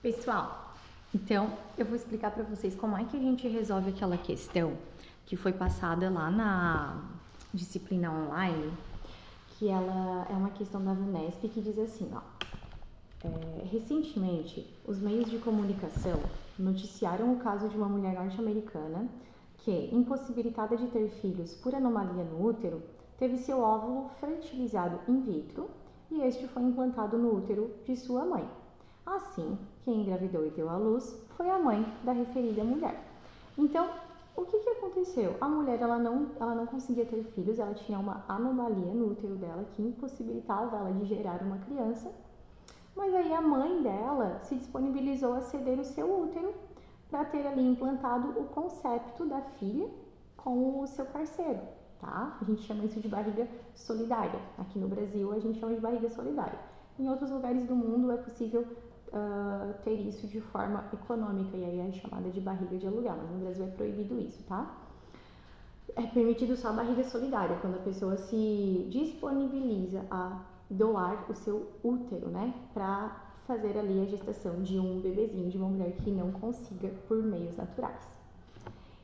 Pessoal, então eu vou explicar para vocês como é que a gente resolve aquela questão que foi passada lá na disciplina online, que ela é uma questão da VUNESP que diz assim, ó. Recentemente, os meios de comunicação noticiaram o caso de uma mulher norte-americana que, impossibilitada de ter filhos por anomalia no útero, teve seu óvulo fertilizado in vitro e este foi implantado no útero de sua mãe. Assim, quem engravidou e deu à luz foi a mãe da referida mulher. Então, o que aconteceu? A mulher ela não conseguia ter filhos, ela tinha uma anomalia no útero dela que impossibilitava ela de gerar uma criança. Mas aí a mãe dela se disponibilizou a ceder o seu útero para ter ali implantado o concepto da filha com o seu parceiro, tá? A gente chama isso de barriga solidária. Aqui no Brasil a gente chama de barriga solidária. Em outros lugares do mundo é possível ter isso de forma econômica e aí é chamada de barriga de aluguel, mas no Brasil é proibido isso, tá? É permitido só a barriga solidária, quando a pessoa se disponibiliza a doar o seu útero, né, para fazer ali a gestação de um bebezinho, de uma mulher que não consiga por meios naturais.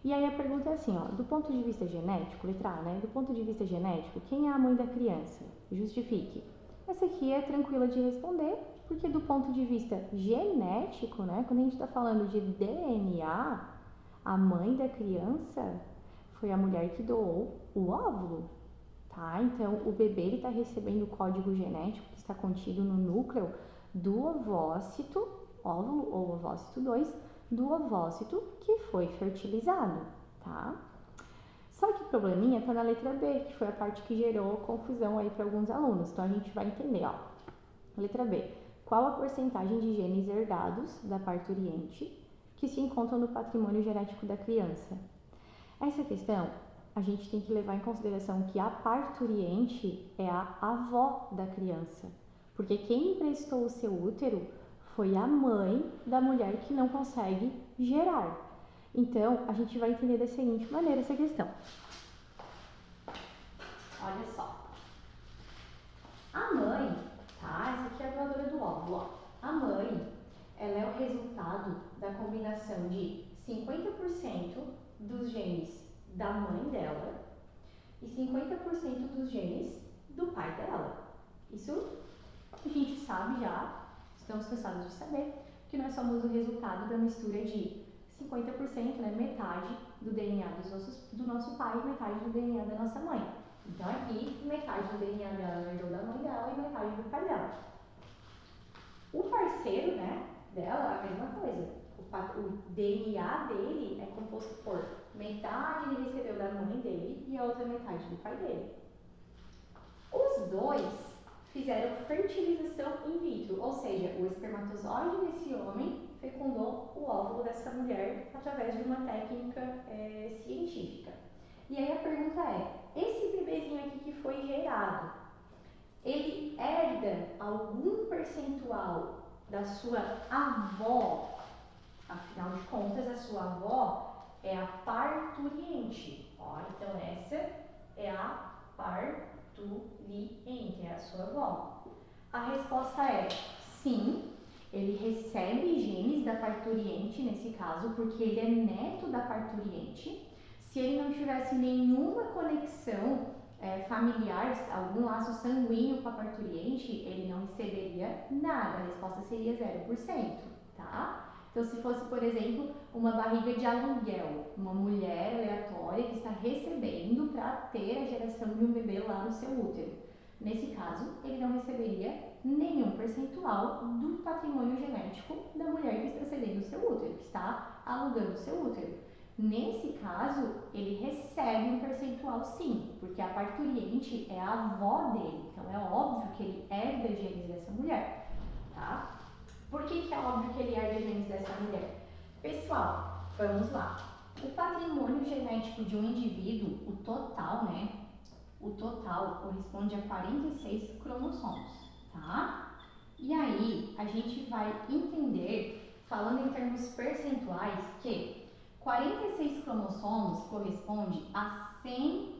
E aí a pergunta é assim, ó, do ponto de vista genético, letra A, né, do ponto de vista genético, quem é a mãe da criança? Justifique. Essa aqui é tranquila de responder, porque do ponto de vista genético, né, quando a gente está falando de DNA, a mãe da criança foi a mulher que doou o óvulo, tá? Então, o bebê está recebendo o código genético que está contido no núcleo do ovócito, óvulo ou ovócito 2, do ovócito que foi fertilizado, tá? Só que o probleminha está na letra B, que foi a parte que gerou confusão aí para alguns alunos. Então, a gente vai entender, ó. Letra B. Qual a porcentagem de genes herdados da parturiente que se encontram no patrimônio genético da criança? Essa questão, a gente tem que levar em consideração que a parturiente é a avó da criança, porque quem emprestou o seu útero foi a mãe da mulher que não consegue gerar. Então, a gente vai entender da seguinte maneira essa questão. Olha só. A mãe, tá? Essa aqui é a doadora do óvulo, ó. A mãe, ela é o resultado da combinação de 50% dos genes da mãe dela e 50% dos genes do pai dela. Isso a gente sabe já, estamos cansados de saber, que nós somos o resultado da mistura de 50%, né, metade do DNA do nosso pai e metade do DNA da nossa mãe. Então aqui, metade do DNA dela herdou da mãe dela e metade do pai dela. O parceiro, né, dela, a mesma coisa. O DNA dele é composto por metade ele recebeu da mãe dele e a outra metade do pai dele. Os dois fizeram fertilização in vitro, ou seja, o espermatozoide desse homem fecundou o óvulo dessa mulher através de uma técnica científica. E aí a pergunta é, esse bebezinho aqui que foi gerado, ele herda algum percentual da sua avó? Afinal de contas, a sua avó é a parturiente. Ó, então essa é a parturiente, é a sua avó. A resposta é sim, ele recebe genes da parturiente nesse caso, porque ele é neto da parturiente. Se ele não tivesse nenhuma conexão familiar, algum laço sanguíneo com a parturiente, ele não receberia nada. A resposta seria 0%, tá? Então, se fosse, por exemplo, uma barriga de aluguel, uma mulher aleatória que está recebendo para ter a geração de um bebê lá no seu útero. Nesse caso, ele não receberia nenhum percentual do patrimônio genético da mulher que está cedendo o seu útero, que está alugando o seu útero. Nesse caso, ele recebe um percentual sim, porque a parturiente é a avó dele, então é óbvio que ele herda genes dessa mulher, tá? Por que é óbvio que ele herda genes dessa mulher? Pessoal, vamos lá. O patrimônio genético de um indivíduo, o total, né? O total corresponde a 46 cromossomos, tá? E aí, a gente vai entender, falando em termos percentuais, que 46 cromossomos corresponde a 100%,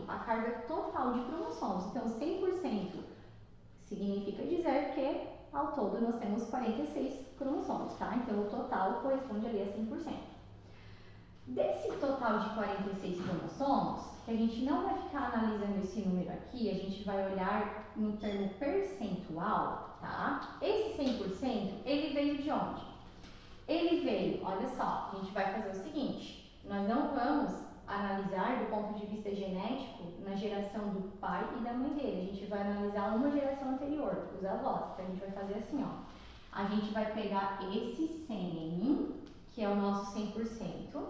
a carga total de cromossomos. Então, 100% significa dizer que ao todo nós temos 46 cromossomos, tá? Então o total corresponde ali a 100%. Desse total de 46 cromossomos, que a gente não vai ficar analisando esse número aqui, a gente vai olhar no termo percentual, tá? Esse 100%, ele veio de onde? Ele veio, olha só, a gente vai fazer o seguinte, nós não vamos analisar do ponto de vista genético na geração do pai e da mãe dele, a gente vai analisar uma geração anterior, os avós. Então a gente vai fazer assim, ó, a gente vai pegar esse 100, que é o nosso 100%,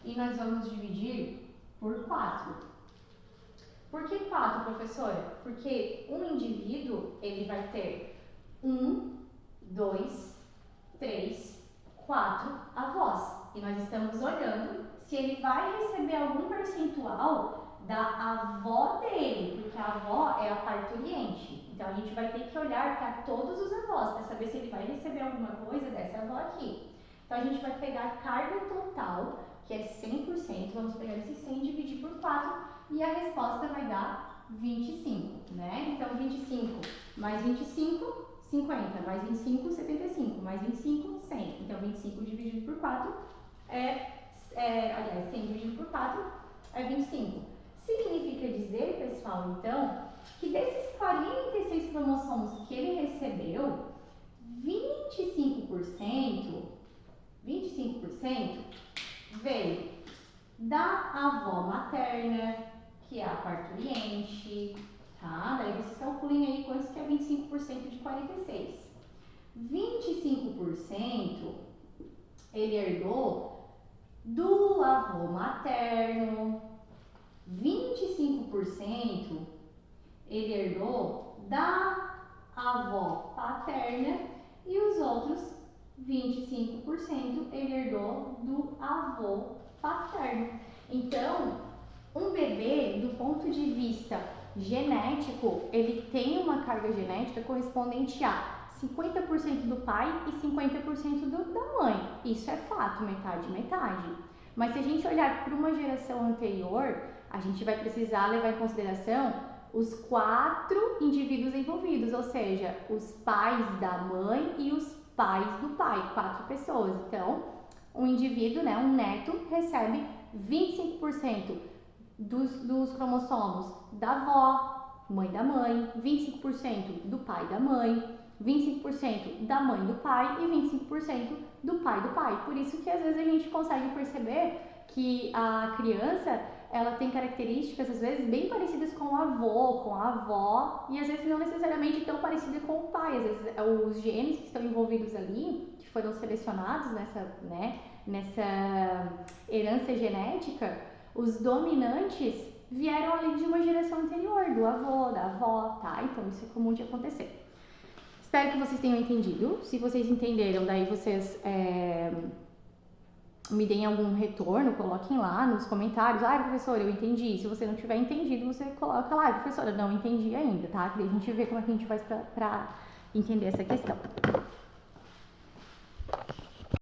e nós vamos dividir por 4. Por que 4, professora? Porque um indivíduo, ele vai ter 1, 2, 3, 4 avós. E nós estamos olhando se ele vai receber algum percentual da avó dele, porque a avó é a parturiente. Então a gente vai ter que olhar para todos os avós para saber se ele vai receber alguma coisa dessa avó aqui. Então a gente vai pegar a carga total, que é 100%, vamos pegar esse 100 e dividir por 4 e a resposta vai dar 25, né? Então 25 mais 25, 50, mais 25, 75, mais 25, 100. Então 25 dividido por 4 aliás, 100 dividido por 4 é 25. Significa dizer, pessoal, então, que desses 46 cromossomos que ele recebeu, 25% veio da avó materna, que é a parturiente, tá? Daí vocês calculem aí quantos que é 25% de 46. 25% ele herdou do avô materno, 25% ele herdou da avó paterna e os outros 25% ele herdou do avô paterno. Então, um bebê, do ponto de vista genético, ele tem uma carga genética correspondente a 50% do pai e 50% da mãe. Isso é fato, metade, metade. Mas se a gente olhar para uma geração anterior, a gente vai precisar levar em consideração os 4 indivíduos envolvidos, ou seja, os pais da mãe e os pais do pai, 4 pessoas. Então, um indivíduo, né, um neto, recebe 25% dos cromossomos da avó, mãe da mãe, 25% do pai da mãe, 25% da mãe do pai e 25% do pai do pai. Por isso que às vezes a gente consegue perceber que a criança, ela tem características às vezes bem parecidas com o avô, com a avó, e às vezes não necessariamente tão parecida com o pai. Às vezes os genes que estão envolvidos ali, que foram selecionados nessa herança genética, os dominantes vieram ali de uma geração anterior, do avô, da avó, tá? Então isso é comum de acontecer. Espero que vocês tenham entendido. Se vocês entenderam, daí vocês me deem algum retorno, coloquem lá nos comentários. Ah, professora, eu entendi. Se você não tiver entendido, você coloca lá. Professora, não entendi ainda, tá? Que daí a gente vê como é que a gente faz pra entender essa questão.